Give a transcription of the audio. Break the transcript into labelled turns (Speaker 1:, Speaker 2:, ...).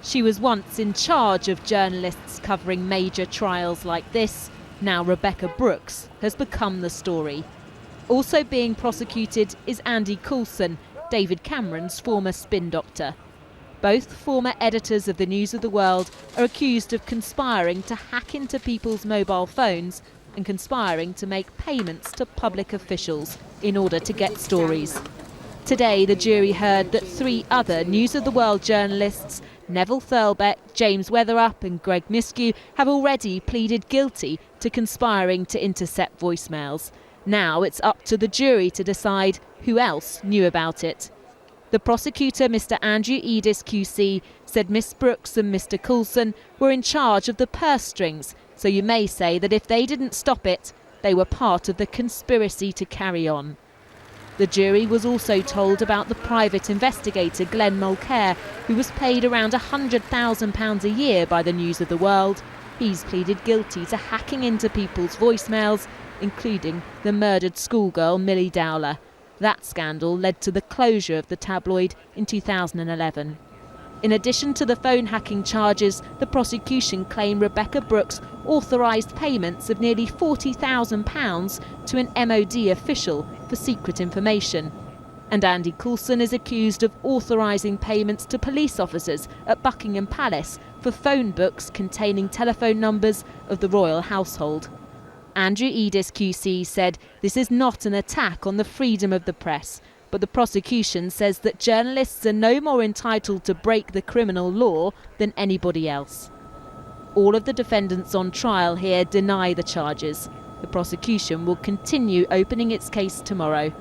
Speaker 1: She was once in charge of journalists covering major trials like this. Now Rebekah Brooks has become the story. Also being prosecuted is Andy Coulson, David Cameron's former spin doctor. Both former editors of the News of the World are accused of conspiring to hack into people's mobile phones and conspiring to make payments to public officials in order to get stories. Today, the jury heard that 3 other News of the World journalists, Neville Thurlbeck, James Weatherup and Greg Miskew, have already pleaded guilty to conspiring to intercept voicemails. Now it's up to the jury to decide who else knew about it. The prosecutor, Mr. Andrew Edis QC, said Miss Brooks and Mr. Coulson were in charge of the purse strings, so you may say that if they didn't stop it, they were part of the conspiracy to carry on. The jury was also told about the private investigator Glenn Mulcair, who was paid around £100,000 a year by the News of the World. He's pleaded guilty to hacking into people's voicemails, including the murdered schoolgirl Millie Dowler. That scandal led to the closure of the tabloid in 2011. In addition to the phone hacking charges, the prosecution claimed Rebekah Brooks authorised payments of nearly £40,000 to an MOD official for secret information. And Andy Coulson is accused of authorising payments to police officers at Buckingham Palace for phone books containing telephone numbers of the royal household. Andrew Edis QC said this is not an attack on the freedom of the press, but the prosecution says that journalists are no more entitled to break the criminal law than anybody else. All of the defendants on trial here deny the charges. The prosecution will continue opening its case tomorrow.